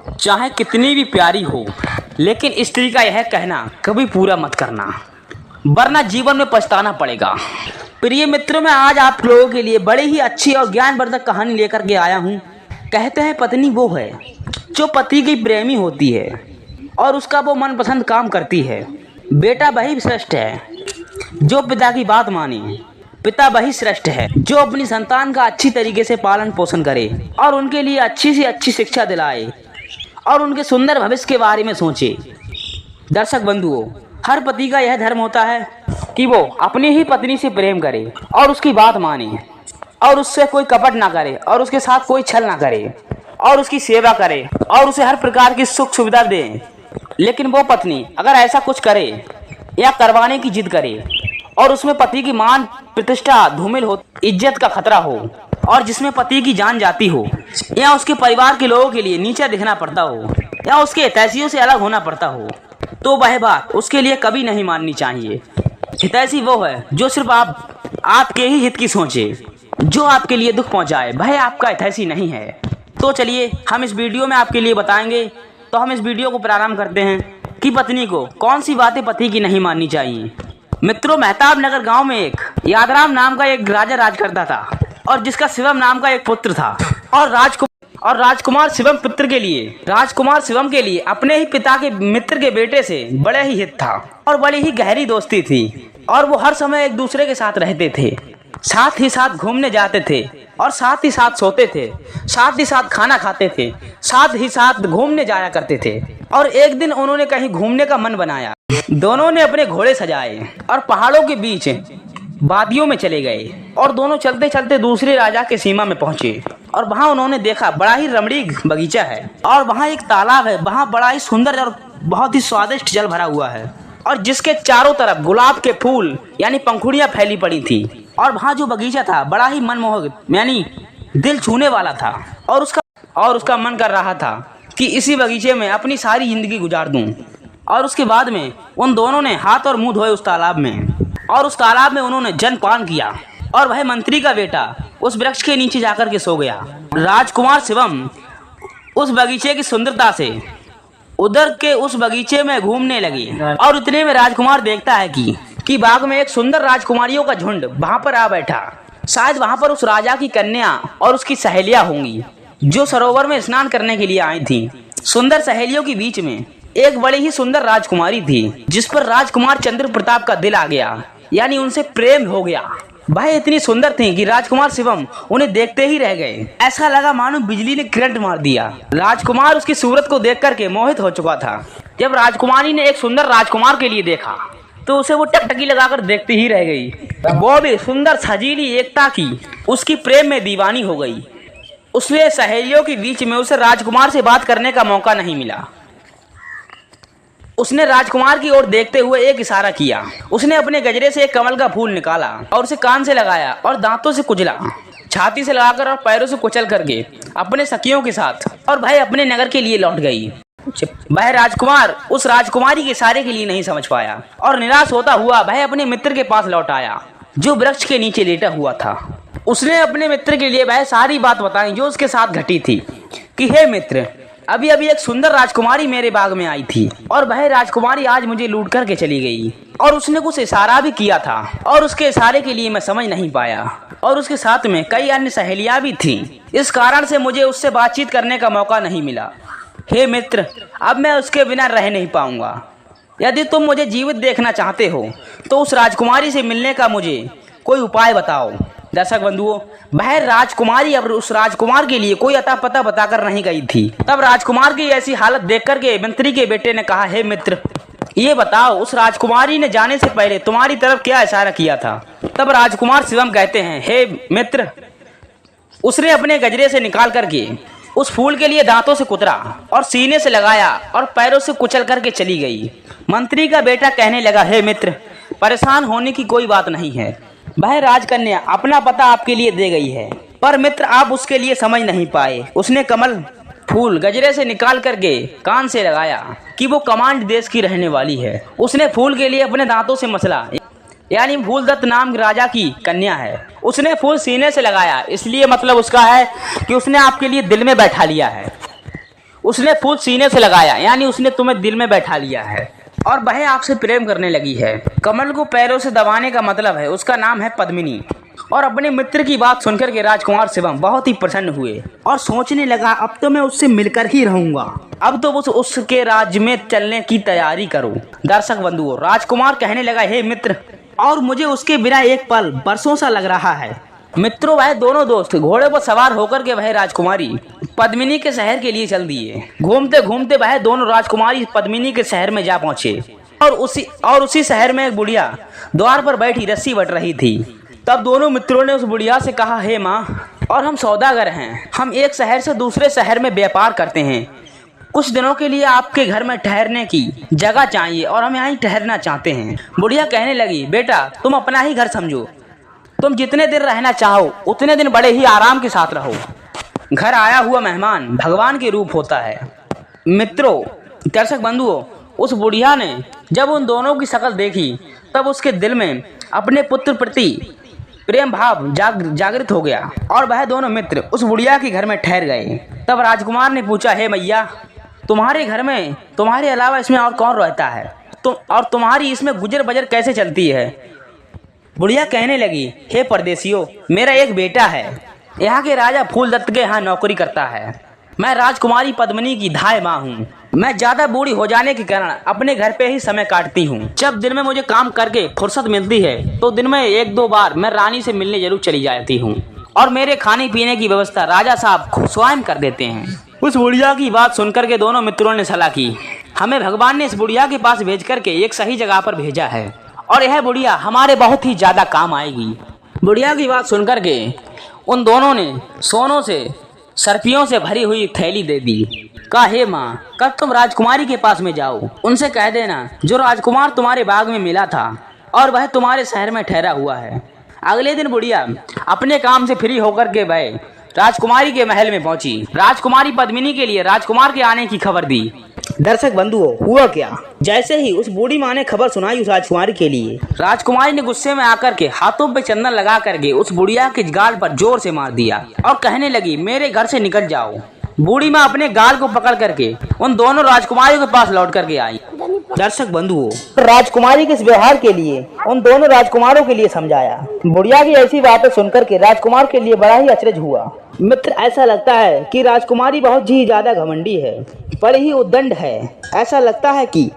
चाहे कितनी भी प्यारी हो, लेकिन स्त्री का यह कहना कभी पूरा मत करना, वरना जीवन में पछताना पड़ेगा। प्रिय मित्रों, मैं आज आप लोगों के लिए बड़ी ही अच्छी और ज्ञानवर्धक कहानी लेकर के आया हूँ। कहते हैं पत्नी वो है जो पति की प्रेमी होती है और उसका वो मनपसंद काम करती है। बेटा वही श्रेष्ठ है जो पिता की बात माने। पिता वही श्रेष्ठ है जो अपनी संतान का अच्छी तरीके से पालन पोषण करे और उनके लिए अच्छी से अच्छी शिक्षा दिलाए और उनके सुंदर भविष्य के बारे में सोचे। दर्शक बंधुओं, हर पति का यह धर्म होता है कि वो अपनी ही पत्नी से प्रेम करे और उसकी बात माने और उससे कोई कपट ना करे और उसके साथ कोई छल ना करे और उसकी सेवा करे और उसे हर प्रकार की सुख सुविधा दे। लेकिन वो पत्नी अगर ऐसा कुछ करे या करवाने की जिद करे और उसमें पति की मान प्रतिष्ठा धूमिल हो, इज्जत का खतरा हो और जिसमें पति की जान जाती हो या उसके परिवार के लोगों के लिए नीचा दिखना पड़ता हो या उसके हितैषियों से अलग होना पड़ता हो, तो वह बात उसके लिए कभी नहीं माननी चाहिए। हितैषी वो है जो सिर्फ आपके ही हित की सोचे। जो आपके लिए दुख पहुंचाए वह आपका हितैषी नहीं है। तो चलिए हम इस वीडियो में आपके लिए बताएंगे। तो हम इस वीडियो को प्रारंभ करते हैं कि पत्नी को कौन सी बातें पति की नहीं माननी चाहिए। मित्रों, मेहताब नगर गांव में एक यादराम नाम का एक राजा राज करता था और जिसका शिवम नाम का एक पुत्र था। और राजकुमार शिवम के लिए अपने ही पिता के मित्र के बेटे से बड़े ही हित था और बड़ी ही गहरी दोस्ती थी और वो हर समय एक दूसरे के साथ रहते थे, साथ ही साथ घूमने जाते थे और साथ ही साथ सोते थे, साथ ही साथ खाना खाते थे, साथ ही साथ घूमने जाया करते थे। और एक दिन उन्होंने कहीं घूमने का मन बनाया। दोनों ने अपने घोड़े सजाए और पहाड़ों के बीच वादियों में चले गए और दोनों चलते चलते दूसरे राजा के सीमा में पहुंचे। और वहां उन्होंने देखा बड़ा ही रमणीक बगीचा है और वहां एक तालाब है। वहां बड़ा ही सुंदर और बहुत ही स्वादिष्ट जल भरा हुआ है और जिसके चारों तरफ गुलाब के फूल यानी पंखुड़ियां फैली पड़ी थी। और वहाँ जो बगीचा था बड़ा ही मनमोहक यानी दिल छूने वाला था और उसका मन कर रहा था कि इसी बगीचे में अपनी सारी जिंदगी गुजार दूं। और उसके बाद में उन दोनों ने हाथ और मुंह धोए उस तालाब में और उस तालाब में उन्होंने जलपान किया और वह मंत्री का बेटा उस वृक्ष के नीचे जाकर के सो गया। राजकुमार शिवम उस बगीचे की सुंदरता से उधर के उस बगीचे में घूमने लगे और इतने में राजकुमार देखता है कि बाग में एक सुंदर राजकुमारियों का झुंड वहां पर आ बैठा। शायद वहां पर उस राजा की कन्या और उसकी सहेलियां होंगी जो सरोवर में स्नान करने के लिए आई थी। सुंदर सहेलियों के बीच में एक बड़ी ही सुंदर राजकुमारी थी जिस पर राजकुमार चंद्र प्रताप का दिल आ गया, यानी उनसे प्रेम हो गया। वह इतनी सुंदर थी कि राजकुमार शिवम उन्हें देखते ही रह गए। ऐसा लगा मानो बिजली ने करंट मार दिया। राजकुमार उसकी सूरत को देख करके मोहित हो चुका था। जब राजकुमारी ने एक सुंदर राजकुमार के लिए देखा तो उसे वो टकटकी लगाकर देखती ही रह गई। वो भी सुंदर सजीली एकता की उसकी प्रेम में दीवानी हो गई। उसने सहेलियों के बीच में उसे राजकुमार से बात करने का मौका नहीं मिला। उसने राजकुमार की ओर देखते हुए एक इशारा किया। उसने अपने गजरे से एक कमल का फूल निकाला और उसे कान से लगाया और दांतों से कुचला, छाती से लगाकर और पैरों से कुचल करके अपने सखियों के साथ और भाई अपने नगर के लिए लौट गई। वह राजकुमार उस राजकुमारी के इशारे के लिए नहीं समझ पाया और निराश होता हुआ वह अपने मित्र के पास लौट आया जो वृक्ष के नीचे लेटा हुआ था। उसने अपने मित्र के लिए वह सारी बात बताई जो उसके साथ घटी थी कि हे मित्र, अभी अभी एक सुंदर राजकुमारी मेरे बाग में आई थी और वह राजकुमारी आज मुझे लूट करके चली गई और उसने कुछ इशारा भी किया था और उसके इशारे के लिए मैं समझ नहीं पाया और उसके साथ में कई अन्य सहेलियां भी थीं। इस कारण से मुझे उससे बातचीत करने का मौका नहीं मिला। हे मित्र, अब मैं उसके बिना रह नहीं पाऊंगा। यदि तुम मुझे जीवित देखना चाहते हो तो उस राजकुमारी से मिलने का मुझे कोई उपाय बताओ। दर्शक बंधुओं, वह राजकुमारी अब उस राजकुमार के लिए कोई अता पता बताकर नहीं गई थी। तब राजकुमार की ऐसी हालत देख करके मंत्री के बेटे ने कहा, हे मित्र, ये बताओ उस राजकुमारी ने जाने से पहले तुम्हारी तरफ क्या इशारा किया था। तब राजकुमार शिवम कहते हैं, हे मित्र, उसने अपने गजरे से निकाल करके उस फूल के लिए दांतों से कुतरा और सीने से लगाया और पैरों से कुचल करके चली गई। मंत्री का बेटा कहने लगा, हे मित्र, परेशान होने की कोई बात नहीं है। वह राजकन्या अपना पता आपके लिए दे गई है, पर मित्र आप उसके लिए समझ नहीं पाए। उसने कमल फूल गजरे से निकाल करके कान से लगाया कि वो कमांड देश की रहने वाली है। उसने फूल के लिए अपने दांतों से मसला, यानी फूलदत्त नाम राजा की कन्या है। उसने फूल सीने से लगाया, इसलिए मतलब उसका है कि उसने आपके लिए दिल में बैठा लिया है। उसने फूल सीने से लगाया, यानी उसने तुम्हें दिल में बैठा लिया है और वह आपसे प्रेम करने लगी है। कमल को पैरों से दबाने का मतलब है उसका नाम है पद्मिनी। और अपने मित्र की बात सुनकर के राजकुमार शिवम बहुत ही प्रसन्न हुए और सोचने लगा अब तो मैं उससे मिलकर ही रहूंगा। अब तो उसके राज्य में चलने की तैयारी करो। दर्शक बंधुओं, राजकुमार कहने लगा, हे मित्र, और मुझे उसके बिना एक पल बरसों सा लग रहा है। मित्रों, वह दोनों दोस्त घोड़े पर सवार होकर के वह राजकुमारी पद्मिनी के शहर के लिए चल दिए। घूमते घूमते वह दोनों राजकुमारी पद्मिनी के शहर में जा पहुंचे और उसी शहर में एक बुढ़िया द्वार पर बैठी रस्सी बट रही थी। तब दोनों मित्रों ने उस बुढ़िया से कहा, हे माँ, और हम सौदागर हैं, हम एक शहर से दूसरे शहर में व्यापार करते हैं। कुछ दिनों के लिए आपके घर में ठहरने की जगह चाहिए और हम यहाँ ठहरना चाहते हैं। बुढ़िया कहने लगी, बेटा, तुम अपना ही घर समझो, तुम जितने दिन रहना चाहो उतने दिन बड़े ही आराम के साथ रहो। घर आया हुआ मेहमान भगवान के रूप होता है। मित्रों, दर्शक बंधुओं, उस बुढ़िया ने जब उन दोनों की शक्ल देखी तब उसके दिल में अपने पुत्र प्रति प्रेम भाव जागृत हो गया और वह दोनों मित्र उस बुढ़िया के घर में ठहर गए। तब राजकुमार ने पूछा, हे मैया, तुम्हारे घर में तुम्हारे अलावा इसमें और कौन रहता है? तुम्हारी इसमें गुजर बजर कैसे चलती है? बुढ़िया कहने लगी, हे परदेसियों, मेरा एक बेटा है, यहाँ के राजा फूलदत्त के यहाँ नौकरी करता है। मैं राजकुमारी पद्मिनी की धाय माँ हूँ। मैं ज्यादा बूढ़ी हो जाने के कारण अपने घर पे ही समय काटती हूँ। जब दिन में मुझे काम करके फुर्सत मिलती है तो दिन में 1-2 बार मैं रानी से मिलने जरूर चली जाती हूँ और मेरे खाने पीने की व्यवस्था राजा साहब स्वयं कर देते हैं। उस बुढ़िया की बात सुनकर के दोनों मित्रों ने सलाह की, हमें भगवान ने इस बुढ़िया के पास भेज करके एक सही जगह पर भेजा है और यह बुढ़िया हमारे बहुत ही ज्यादा काम आएगी। बुढ़िया की बात सुनकर के उन दोनों ने सोनों से सर्पियों से भरी हुई थैली दे दी। कहा, हे माँ, कब तुम राजकुमारी के पास में जाओ, उनसे कह देना जो राजकुमार तुम्हारे बाग में मिला था और वह तुम्हारे शहर में ठहरा हुआ है। अगले दिन बुढ़िया अपने काम से फ्री होकर के वह राजकुमारी के महल में पहुंची। राजकुमारी पद्मिनी के लिए राजकुमार के आने की खबर दी। दर्शक बंधुओं, हुआ क्या, जैसे ही उस बूढ़ी माँ ने खबर सुनाई उस राजकुमारी के लिए, राजकुमारी ने गुस्से में आकर के हाथों पे चंदन लगा करके उस बुढ़िया के गाल पर जोर से मार दिया और कहने लगी, मेरे घर से निकल जाओ। बूढ़ी माँ अपने गाल को पकड़ करके उन दोनों राजकुमारियों के पास लौट करके आई। दर्शक बंधुओं, राजकुमारी के इस व्यवहार के लिए उन दोनों राजकुमारों के लिए समझाया। बुढ़िया की ऐसी बातें सुनकर के राजकुमार के लिए बड़ा ही अचरज हुआ। मित्र, ऐसा लगता है कि राजकुमारी बहुत ही ज्यादा घमंडी है, बड़ी ही उद्दंड है। ऐसा लगता है कि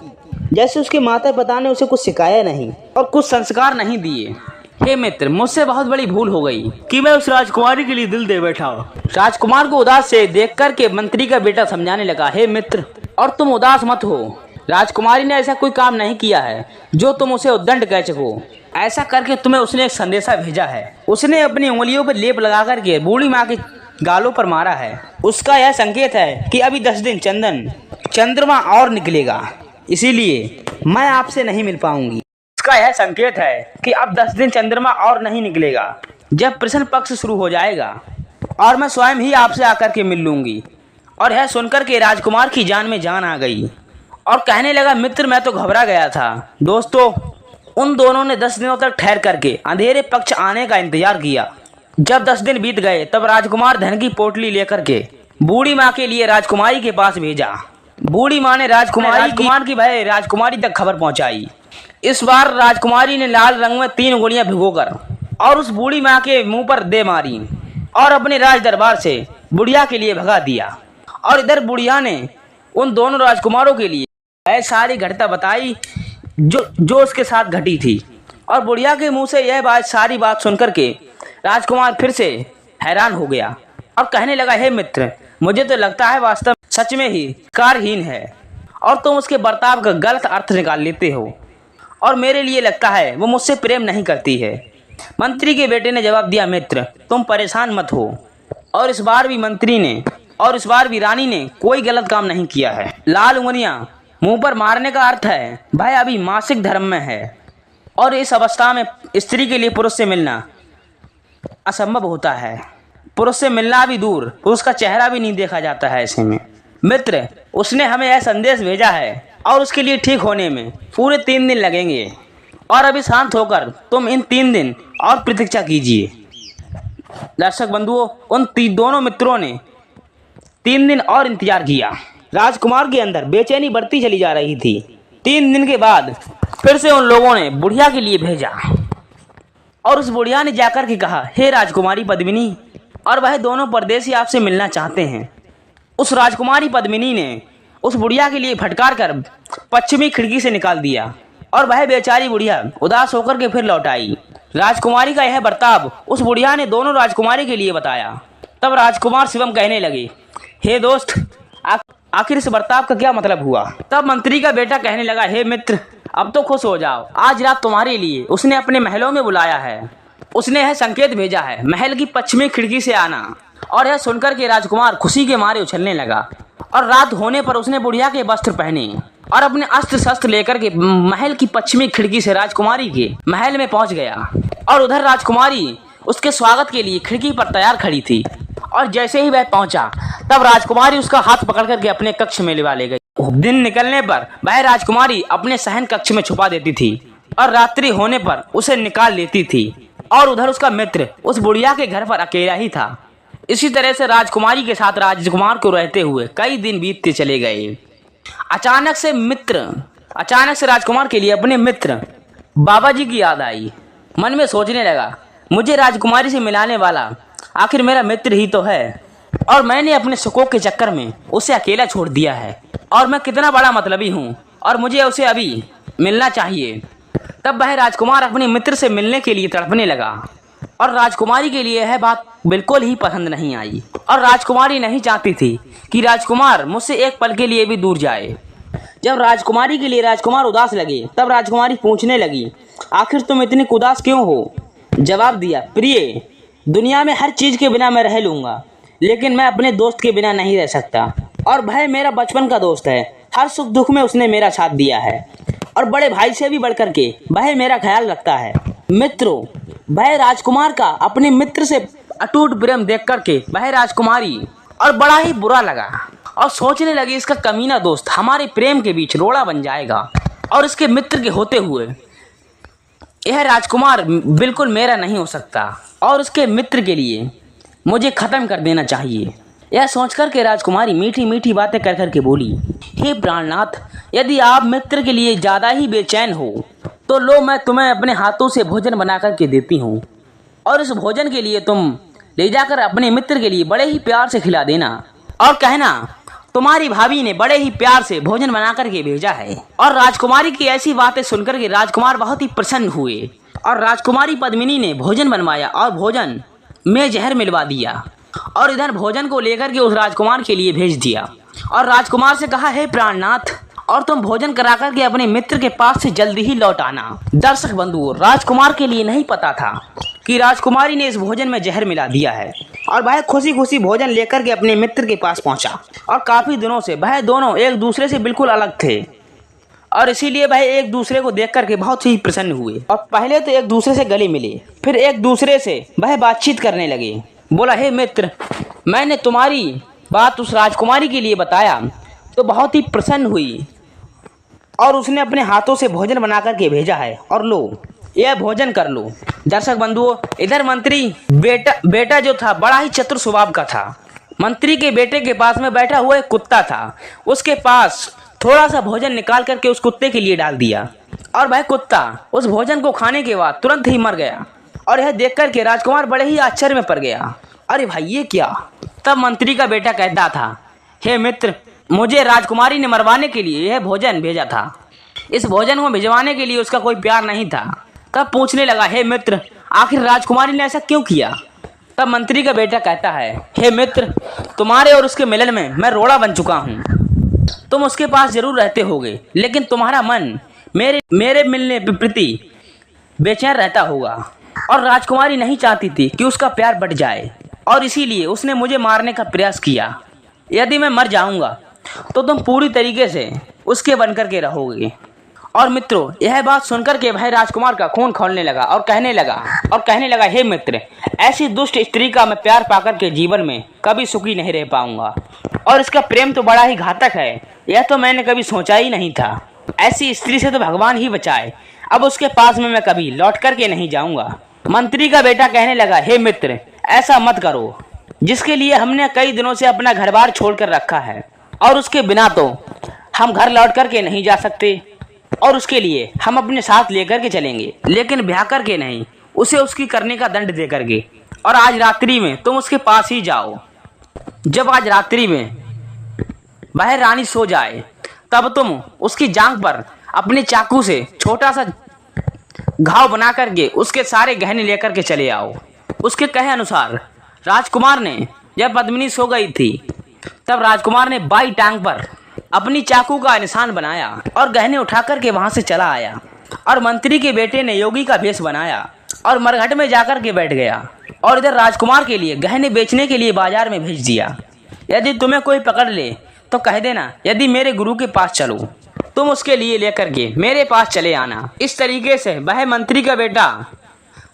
जैसे उसके माता पिता ने उसे कुछ सिखाया नहीं और कुछ संस्कार नहीं दिए। हे मित्र, मुझसे बहुत बड़ी भूल हो गई कि मैं उस राजकुमारी के लिए दिल दे बैठा। राजकुमार को उदास से देख कर के मंत्री का बेटा समझाने लगा, हे मित्र, और तुम उदास मत हो। राजकुमारी ने ऐसा कोई काम नहीं किया है जो तुम उसे उद्दंड कह सको। ऐसा करके तुम्हें उसने एक संदेशा भेजा है। उसने अपनी उंगलियों पर लेप लगा करके बूढ़ी माँ के गालों पर मारा है। उसका यह संकेत है कि अभी 10 दिन चंद्रमा और निकलेगा, इसीलिए मैं आपसे नहीं मिल पाऊंगी। इसका यह संकेत है कि अब 10 दिन चंद्रमा और नहीं निकलेगा। जब प्रश्न पक्ष शुरू हो जाएगा और मैं स्वयं ही आपसे आकर के मिल लूंगी। और यह सुनकर के राजकुमार की जान में जान आ गई और कहने लगा, मित्र, मैं तो घबरा गया था। दोस्तों, उन दोनों ने 10 दिनों तक ठहर करके अंधेरे पक्ष आने का इंतजार किया। जब 10 दिन बीत गए तब राजकुमार धन की पोटली लेकर के बूढ़ी माँ के लिए राजकुमारी के पास भेजा। बूढ़ी माँ ने राजकुमारी तक खबर पहुंचाई। इस बार राजकुमारी ने लाल रंग में 3 गोलियां भिगोकर और उस बूढ़ी माँ के मुंह पर दे मारी और अपने राज दरबार से बुढ़िया के लिए भगा दिया। और इधर बुढ़िया ने उन दोनों राजकुमारों के लिए यह सारी घटना बताई जो उसके साथ घटी थी। और बुढ़िया के मुंह से यह सारी बात सुनकर के राजकुमार फिर से हैरान हो गया और कहने लगा, हे मित्र, मुझे तो लगता है वास्तव सच में ही कारहीन है और तुम उसके बर्ताव का गलत अर्थ निकाल लेते हो और मेरे लिए लगता है वो मुझसे प्रेम नहीं करती है। मंत्री के बेटे ने जवाब दिया, मित्र, तुम परेशान मत हो। और इस बार भी रानी ने कोई गलत काम नहीं किया है। लाल उंगलियां मुंह पर मारने का अर्थ है भाई अभी मासिक धर्म में है और इस अवस्था में स्त्री के लिए पुरुष से मिलना असंभव होता है। पुरुष से मिलना भी दूर, पुरुष का चेहरा भी नहीं देखा जाता है ऐसे में। मित्र, उसने हमें यह संदेश भेजा है और उसके लिए ठीक होने में पूरे 3 दिन लगेंगे और अभी शांत होकर तुम इन 3 दिन और प्रतीक्षा कीजिए। दर्शक बंधुओं, उन दोनों मित्रों ने 3 दिन और इंतजार किया राजकुमार के अंदर बेचैनी बढ़ती चली जा रही थी। 3 दिन के बाद फिर से उन लोगों ने बुढ़िया के लिए भेजा और उस बुढ़िया ने जाकर के कहा, हे राजकुमारी पद्मिनी, और वह दोनों परदेसी आपसे मिलना चाहते हैं। उस राजकुमारी पद्मिनी ने उस बुढ़िया के लिए फटकार कर पश्चिमी खिड़की से निकाल दिया और वह बेचारी बुढ़िया उदास होकर के फिर लौट आई। राजकुमारी का यह बर्ताव उस बुढ़िया ने दोनों राजकुमारी के लिए बताया। तब राजकुमार शिवम कहने लगे, हे दोस्त, आखिर इस बर्ताव का क्या मतलब हुआ? तब मंत्री का बेटा कहने लगा, हे मित्र, अब तो खुश हो जाओ। आज रात तुम्हारे लिए उसने अपने महलों में बुलाया है। उसने यह संकेत भेजा है, महल की पश्चिमी खिड़की से आना। और यह सुनकर के राजकुमार खुशी के मारे उछलने लगा और रात होने पर उसने बुढ़िया के वस्त्र पहने और अपने अस्त्र शस्त्र लेकर के महल की पश्चिमी खिड़की से राजकुमारी के महल में पहुंच गया। और उधर राजकुमारी उसके स्वागत के लिए खिड़की पर तैयार खड़ी थी। और जैसे ही वह पहुंचा तब राजकुमारी उसका हाथ पकड़ करके अपने कक्ष में ले गई। दिन निकलने पर वह राजकुमारी अपने शयन कक्ष में छुपा देती थी और रात्रि होने पर उसे निकाल लेती थी। और उधर उसका मित्र उस बुढ़िया के घर पर अकेला ही था। इसी तरह से राजकुमारी के साथ राजकुमार को रहते हुए कई दिन बीतते चले गए। अचानक से राजकुमार के लिए अपने मित्र बाबा जी की याद आई। मन में सोचने लगा, मुझे राजकुमारी से मिलाने वाला आखिर मेरा मित्र ही तो है और मैंने अपने सुखों के चक्कर में उसे अकेला छोड़ दिया है और मैं कितना बड़ा मतलबी हूँ और मुझे उसे अभी मिलना चाहिए। तब वह राजकुमार अपने मित्र से मिलने के लिए तड़पने लगा और राजकुमारी के लिए यह बात बिल्कुल ही पसंद नहीं आई और राजकुमारी नहीं चाहती थी कि राजकुमार मुझसे एक पल के लिए भी दूर जाए। जब राजकुमारी के लिए राजकुमार उदास लगे तब राजकुमारी पूछने लगी, आखिर तुम इतनी उदास क्यों हो? जवाब दिया, प्रिय, दुनिया में हर चीज के बिना मैं रह लूंगा, लेकिन मैं अपने दोस्त के बिना नहीं रह सकता। और वह मेरा बचपन का दोस्त है। हर सुख दुख में उसने मेरा साथ दिया है और बड़े भाई से भी बढ़कर के वह मेरा ख्याल रखता है। मित्रों, वह राजकुमार का अपने मित्र से अटूट प्रेम देख करके वह राजकुमारी और बड़ा ही बुरा लगा और सोचने लगी, इसका कमीना दोस्त हमारे प्रेम के बीच रोड़ा बन जाएगा और इसके मित्र के होते हुए यह राजकुमार बिल्कुल मेरा नहीं हो सकता और उसके मित्र के लिए मुझे खत्म कर देना चाहिए। यह सोचकर के राजकुमारी मीठी मीठी बातें कर करके बोली, हे प्राणनाथ, यदि आप मित्र के लिए ज़्यादा ही बेचैन हो तो लो, मैं तुम्हें अपने हाथों से भोजन बना करके देती हूँ और इस भोजन के लिए तुम ले जाकर अपने मित्र के लिए बड़े ही प्यार से खिला देना और कहना तुम्हारी भाभी ने बड़े ही प्यार से भोजन बना करके भेजा है। और राजकुमारी की ऐसी बातें सुनकर के राजकुमार बहुत ही प्रसन्न हुए और राजकुमारी पद्मिनी ने भोजन बनवाया और भोजन में जहर मिलवा दिया और इधर भोजन को लेकर के उस राजकुमार के लिए भेज दिया और राजकुमार से कहा, हे प्राणनाथ, और तुम भोजन करा करके अपने मित्र के पास से जल्दी ही लौट आना। दर्शक बंधुओं, राजकुमार के लिए नहीं पता था कि राजकुमारी ने इस भोजन में जहर मिला दिया है और वह खुशी खुशी भोजन लेकर के अपने मित्र के पास पहुंचा। और काफी दिनों से वह दोनों एक दूसरे से बिल्कुल अलग थे और इसीलिए वह एक दूसरे को देख करके बहुत ही प्रसन्न हुए और पहले तो एक दूसरे से गले मिले, फिर एक दूसरे से वह बातचीत करने लगे। बोला, हे मित्र, मैंने तुम्हारी बात उस राजकुमारी के लिए बताया तो बहुत ही प्रसन्न हुई और उसने अपने हाथों से भोजन बना करके भेजा है और लो, यह भोजन कर लो। दर्शक बंधुओं, इधर मंत्री बेटा जो था बड़ा ही चतुर स्वभाव का था। मंत्री के बेटे के पास में बैठा हुआ एक कुत्ता था, उसके पास थोड़ा सा भोजन निकाल करके उस कुत्ते के लिए डाल दिया और वह कुत्ता उस भोजन को खाने के बाद तुरंत ही मर गया। और यह देख करके राजकुमार बड़े ही आश्चर्य में पड़ गया, अरे भाई ये क्या? तब मंत्री का बेटा कहता था, हे मित्र, मुझे राजकुमारी ने मरवाने के लिए यह भोजन भेजा था। इस भोजन को भिजवाने के लिए उसका कोई प्यार नहीं था। तब पूछने लगा, हे मित्र, आखिर राजकुमारी ने ऐसा क्यों किया? तब मंत्री का बेटा कहता है, हे मित्र, तुम्हारे और उसके मिलन में मैं रोड़ा बन चुका हूँ। तुम उसके पास जरूर रहते होगे, लेकिन तुम्हारा मन मेरे मिलने के प्रति बेचैन रहता होगा। और राजकुमारी नहीं चाहती थी कि उसका प्यार बढ़ जाए और इसीलिए उसने मुझे मारने का प्रयास किया। यदि मैं मर जाऊंगा तो तुम पूरी तरीके से उसके बनकर के रहोगे। और मित्रों, यह बात सुनकर के भाई राजकुमार का खून खौलने लगा और कहने लगा, हे मित्र, ऐसी दुष्ट स्त्री का मैं प्यार पाकर के जीवन में कभी सुखी नहीं रह पाऊंगा और इसका प्रेम तो बड़ा ही घातक है, यह तो मैंने कभी सोचा ही नहीं था। ऐसी स्त्री से तो भगवान ही बचाए, अब उसके पास में मैं कभी लौट करके नहीं जाऊंगा। मंत्री का बेटा कहने लगा, हे मित्र, ऐसा मत करो, जिसके लिए हमने कई दिनों से अपना घर बार छोड़ कर रखा है और उसके बिना तो हम घर लौट करके नहीं जा सकते, और उसके लिए हम अपने साथ लेकर के चलेंगे, लेकिन ब्याह करके नहीं, उसे उसकी करने का दंड दे करके। और आज रात्रि में तुम उसके पास ही जाओ। जब आज रात्रि में वह रानी सो जाए तब तुम उसकी जांघ पर अपने चाकू से छोटा सा घाव बना करके उसके सारे गहने लेकर के चले आओ। उसके कहे अनुसार राजकुमार ने जब पद्मिनी सो गई थी तब राजकुमार ने बाई टांग पर अपनी चाकू का निशान बनाया और गहने उठा करके वहां से चला आया। और मंत्री के बेटे ने योगी का भेष बनाया और मरघट में जाकर के बैठ गया और इधर राजकुमार के लिए गहने बेचने के लिए बाजार में भेज दिया। यदि तुम्हें कोई पकड़ ले तो कह देना, यदि मेरे गुरु के पास चलो, तुम उसके लिए लेकर के मेरे पास चले आना। इस तरीके से वह मंत्री का बेटा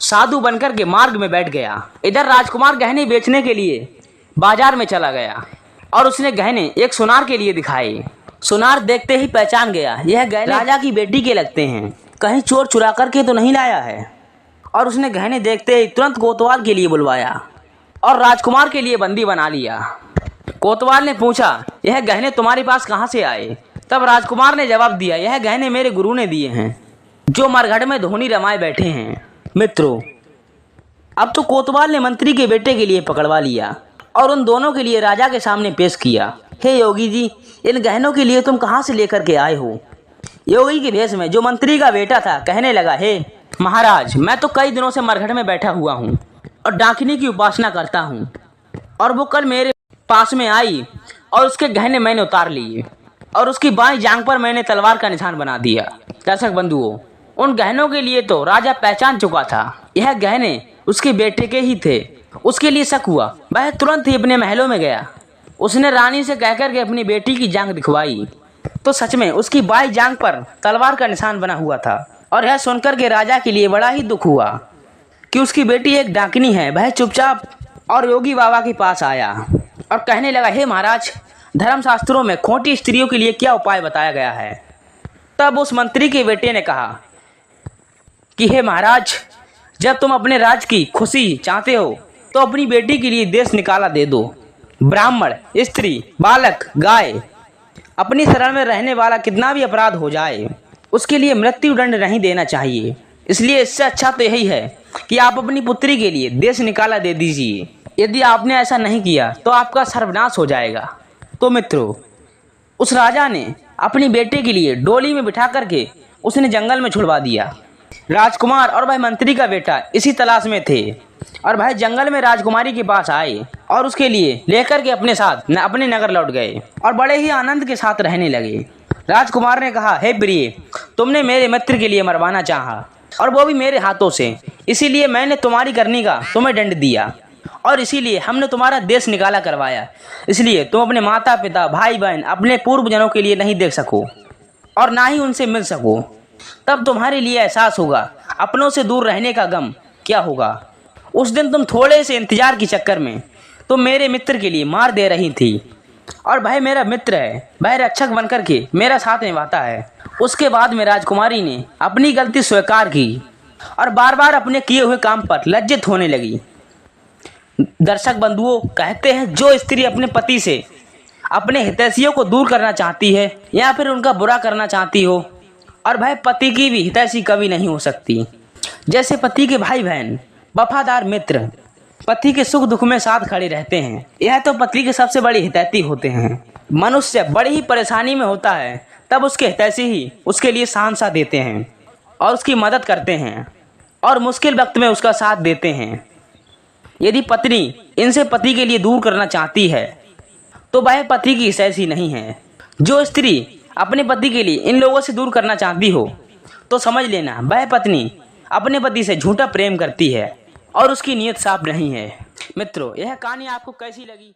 साधु बनकर के मार्ग में बैठ गया। इधर राजकुमार गहने बेचने के लिए बाजार में चला गया और उसने गहने एक सुनार के लिए दिखाए। सुनार देखते ही पहचान गया, यह गहने राजा की बेटी के लगते हैं, कहीं चोर चुरा करके तो नहीं लाया है। और उसने गहने देखते ही तुरंत कोतवाल के लिए बुलवाया और राजकुमार के लिए बंदी बना लिया। कोतवाल ने पूछा, यह गहने तुम्हारे पास कहाँ से आए? तब राजकुमार ने जवाब दिया, यह गहने मेरे गुरु ने दिए हैं, जो मरघट में धोनी रमाए बैठे हैं। मित्रों, अब तो कोतवाल ने मंत्री के बेटे के लिए पकड़वा लिया और उन दोनों के लिए राजा के सामने पेश किया। हे योगी जी, इन गहनों के लिए तुम कहाँ से लेकर के आए हो? योगी के भेष में जो मंत्री का बेटा था कहने लगा, हे महाराज, मैं तो कई दिनों से मरघट में बैठा हुआ हूँ और डाकिनी की उपासना करता हूँ, और वो कल मेरे पास में आई और उसके गहने मैंने उतार लिए और उसकी बाईं जांघ पर मैंने तलवार का निशान बना दिया। दर्शक बंधुओं, उन गहनों के लिए तो राजा पहचान चुका था, यह गहने उसके बेटे के ही थे। उसके लिए शक हुआ, वह तुरंत ही अपने महलों में गया। उसने रानी से कहकर के अपनी बेटी की जांघ दिखवाई तो सच में उसकी बाईं जांघ पर तलवार का निशान बना हुआ था। और यह सुनकर के राजा के लिए बड़ा ही दुख हुआ कि उसकी बेटी एक डाकिनी है। वह चुपचाप और योगी बाबा के पास आया और कहने लगा, हे महाराज, धर्मशास्त्रों में खोटी स्त्रियों के लिए क्या उपाय बताया गया है? तब उस मंत्री के बेटे ने कहा कि हे महाराज, जब तुम अपने राज की खुशी चाहते हो तो अपनी बेटी के लिए देश निकाला दे दो। ब्राह्मण, स्त्री, बालक, गाय, अपनी शरण में रहने वाला कितना भी अपराध हो जाए उसके लिए मृत्यु दंड नहीं देना चाहिए। इसलिए इससे अच्छा तो यही है कि आप अपनी पुत्री के लिए देश निकाला दे दीजिए। यदि आपने ऐसा नहीं किया तो आपका सर्वनाश हो जाएगा। तो मित्रों, उस राजा ने अपनी बेटे के लिए डोली में बिठा करके उसने जंगल में छुड़वा दिया। राजकुमार और वह मंत्री का बेटा इसी तलाश में थे और वह जंगल में राजकुमारी के पास आए और उसके लिए लेकर के अपने साथ अपने नगर लौट गए और बड़े ही आनंद के साथ रहने लगे। राजकुमार ने कहा, हे प्रिय, तुमने मेरे मित्र के लिए मरवाना चाहा और वो भी मेरे हाथों से, इसीलिए मैंने तुम्हारी करनी का तुम्हें दंड दिया और इसीलिए हमने तुम्हारा देश निकाला करवाया। इसलिए तुम अपने माता पिता, भाई बहन, अपने पूर्वजनों के लिए नहीं देख सको और ना ही उनसे मिल सको। तब तुम्हारे लिए एहसास होगा अपनों से दूर रहने का गम क्या होगा। उस दिन तुम थोड़े से इंतजार के चक्कर में तुम मेरे मित्र के लिए मार दे रही थी और भाई मेरा मित्र है, वह रक्षक बनकर के मेरा साथ निभाता है। उसके बाद में राजकुमारी ने अपनी गलती स्वीकार की और बार बार अपने किए हुए काम पर लज्जित होने लगी। दर्शक बंधुओं, कहते हैं जो स्त्री अपने पति से अपने हितैषियों को दूर करना चाहती है या फिर उनका बुरा करना चाहती हो, और वह पति की भी हितैषी कभी नहीं हो सकती। जैसे पति के भाई बहन, वफादार मित्र पति के सुख दुख में साथ खड़े रहते हैं, यह तो पति के सबसे बड़े हितैषी होते हैं। मनुष्य बड़ी ही परेशानी में होता है तब उसके हितैषी ही उसके लिए साहस देते हैं और उसकी मदद करते हैं और मुश्किल वक्त में उसका साथ देते हैं। यदि पत्नी इनसे पति के लिए दूर करना चाहती है तो वह पति की हितैषी नहीं है। जो स्त्री अपने पति के लिए इन लोगों से दूर करना चाहती हो तो समझ लेना वह पत्नी अपने पति से झूठा प्रेम करती है और उसकी नीयत साफ नहीं है। मित्रों, यह कहानी आपको कैसी लगी?